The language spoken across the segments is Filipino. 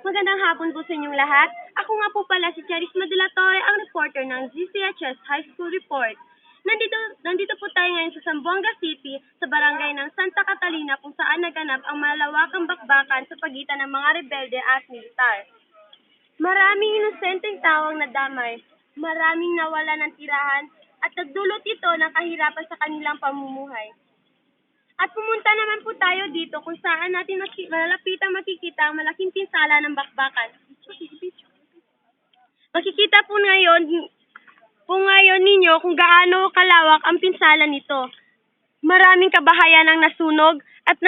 Magandang hapon po sa inyong lahat. Ako nga po pala si Charisma de la Torre, ang reporter ng GCHS High School Report. Nandito po tayo ngayon sa Zamboanga City, sa barangay ng Santa Catalina, kung saan naganap ang malawakang bakbakan sa pagitan ng mga rebelde at militar. Maraming inosenteng tao ang nadamay, maraming nawala ng tirahan, at nagdulot ito ng kahirapan sa kanilang pamumuhay. At pumunta naman po tayo dito kung saan natin malalapitang makikita ang malaking pinsala ng bakbakan. Makikita po ngayon ninyo kung gaano kalawak ang pinsala nito. Maraming kabahayan ang nasunog at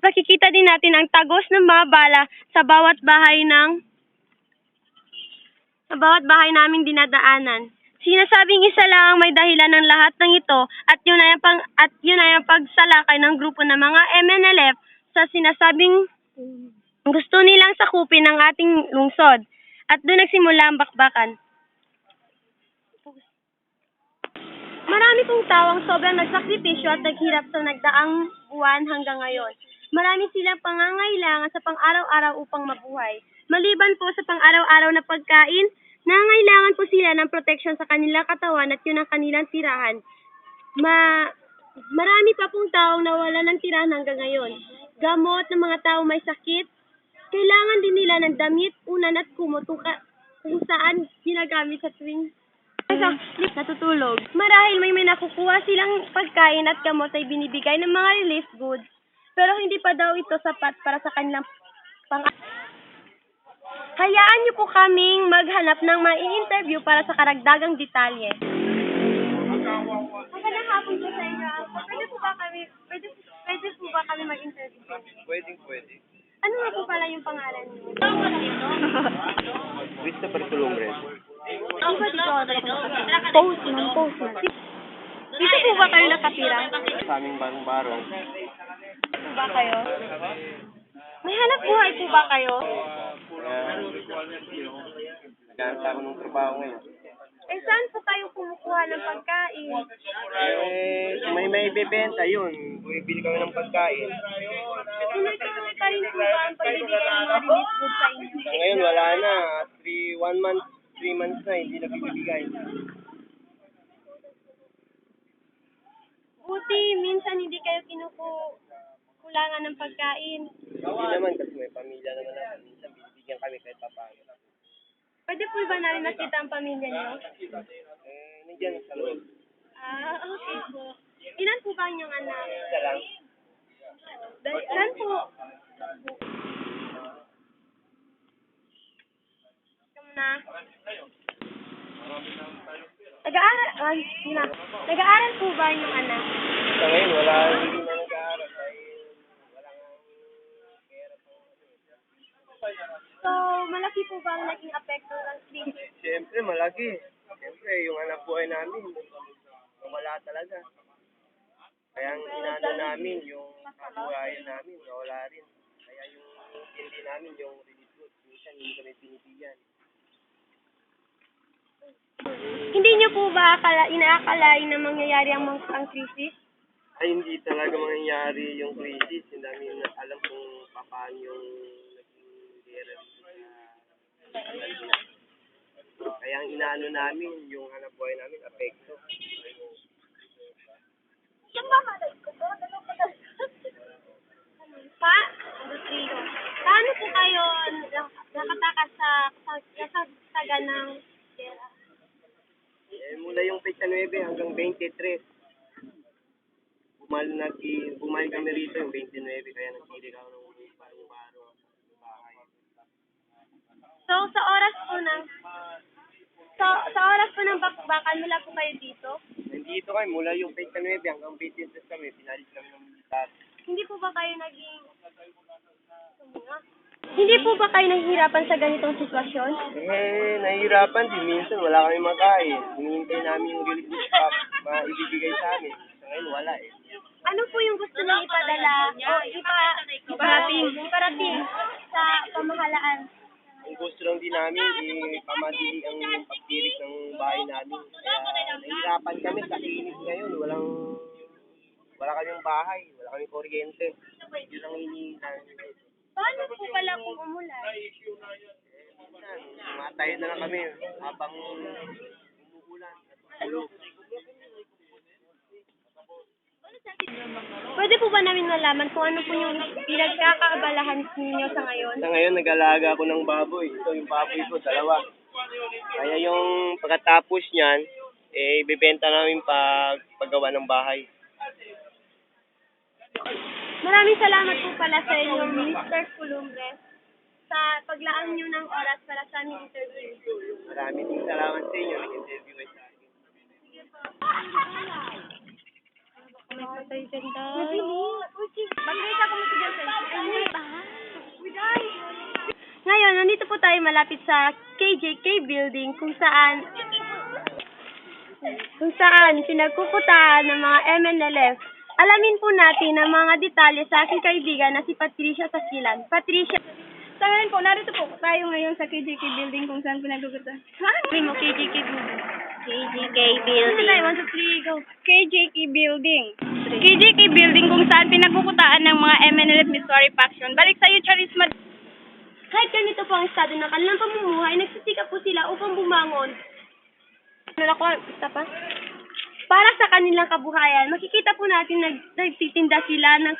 makikita din natin ang tagos ng mga bala sa bawat bahay naming dinadaanan. Sinasabing isa lang ang may dahilan ng lahat ng ito at yun ay ang pagsalakay ng grupo ng mga MNLF sa sinasabing gusto nilang sakupin ang ating lungsod. At doon nagsimula ang bakbakan. Marami pong tao ang sobrang nagsakripisyo at naghirap sa nagdaang buwan hanggang ngayon. Marami silang pangangailangan sa pang-araw-araw upang mabuhay. Maliban po sa pang-araw-araw na pagkain, nangangailangan po sila ng proteksyon sa kanilang katawan at yun ang kanilang tirahan. Marami pa pong taong nawala ng tirahan hanggang ngayon. Gamot ng mga tao may sakit, kailangan din nila ng damit, unan at kumot kung saan ginagamit sa tuwing natutulog. Marahil may nakukuha silang pagkain at gamot ay binibigay ng mga relief goods, pero hindi pa daw ito sapat para sa kanilang Hayaan niyo po kaming maghanap ng mai-interview para sa karagdagang detalye. Magandang hapon po sa inyo. Pwede po ba kami mag-interview? Pwede. Ano nga po pala yung pangalan niyo? Christopher Tulongres. Ang ba dito? Post na. Dito po ba kayo nakatira? Sa aming barong-barong. Po ba kayo? May hanap buhay po ba kayo? Naghanap ako ng trabaho ngayon. Saan po kayo kumukuha ng pagkain? Kung may ibebenta, yun. Bumibili kami ng pagkain. Tinutuloy pa rin po ba ang pagbibigay ng mga relief goods sa inyo? Ngayon, wala na. 3 months na, hindi na binibigay. Buti, minsan hindi kayo kinukulangan ng pagkain. Hindi naman, kasi may pamilya naman ako. Minsan, binibigyan kami kahit papaano. Pwede po ba namin makita ang pamilya niyo? Nandiyan sa loob. Okay po. Ilan po ba inyong anak? Isa lang. Ilan po? Nag-aaral po ba inyong anak? Sa ngayon, hindi na nag-aaral. Walang pera po. So, malaki po ba ang naging apekto ng crisis? Siyempre, malaki. Siyempre, yung anak buhay namin, wala talaga. Kaya ang inano namin, yung kabuhayan namin, nawala rin. Kaya yung hindi namin, yung relief goods, minsan hindi kami pinibigyan. Hindi niyo po ba inaakalain na mangyayari ang crisis? Ay, hindi talaga mangyayari yung crisis. Hindi namin alam kung paano yung naging gera sa kaya ang inaano namin, yung hanap buhay namin, apekto. Paano po kayo nakatakas sa kasasagan ng gera? Mula yung Petsa 9 hanggang 23. Bumalik kami rito yung 29, kaya nagsirig ako ng baro-baro bahay. So, sa oras po ng bakbakan, wala po kayo dito? Nandito kami, mula yung Petsa 9 hanggang 23 kami, pinalis kami ng militar. Hindi po ba kayo Hindi po ba kayo nahihirapan sa ganitong sitwasyon? Nahihirapan din. Minsan wala kami makain. Hinihintay namin yung relief goods maibibigay sa amin. Sa ngayon, wala eh. Ano po yung gusto niyo ipadala o iparating sa pamahalaan? Ang gusto lang din namin, pamadili ang pagtirik ng bahay namin. Kaya nahihirapan kami sa init ngayon. Wala kaming bahay, wala kaming kuryente. Yun ang hinihingi namin. Paano po pala kung umulan? Minsan, matayo na lang kami habang umuulan. Pwede po ba namin malaman kung ano po yung pinagkakaabalahan ninyo sa ngayon? Sa ngayon, nag-alaga ako ng baboy. Ito yung baboy ko, 2. Kaya yung pagkatapos niyan, ibebenta namin paggawa ng bahay. Maraming salamat po pala sa inyo, Mr. Columbres, sa paglaan nyo ng oras para sa aming interview. Maraming salamat sa inyo. Nag-interview kayo sa akin. Matay ganda. Mag-rate ako mo Ngayon, nandito po tayo malapit sa KJK building kung saan pinagkukutaan ng mga MNLF. Alamin po natin ang mga detalye sa aking kaibigan na si Patricia Tasilan. Patricia, sa ngayon po, narito po tayo ngayon sa KJK building kung saan pinagkukutaan. Sabi mo, KJK building. KJK Ano Building. tayo? 1, 2, 3, go. KJK Building. KJK Building kung saan pinagkukutaan ng mga MNLF Missouri Faction. Balik sa'yo, Charisma. Kahit ganito po ang estado ng kanilang pamumuhay, nagsisikap po sila upang bumangon. Basta pa? Para sa kanilang kabuhayan, makikita po natin nagtitinda sila ng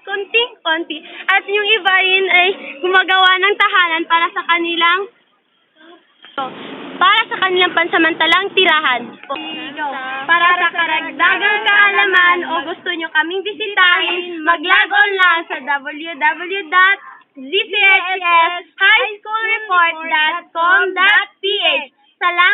konting-konti at yung iba rin ay gumagawa ng tahanan para sa kanilang pansamantalang tirahan. Para sa karagdagang kaalaman o gusto nyo kaming bisitahin, mag-log on lang sa www.zchshighschoolreport.com.ph. Salamat!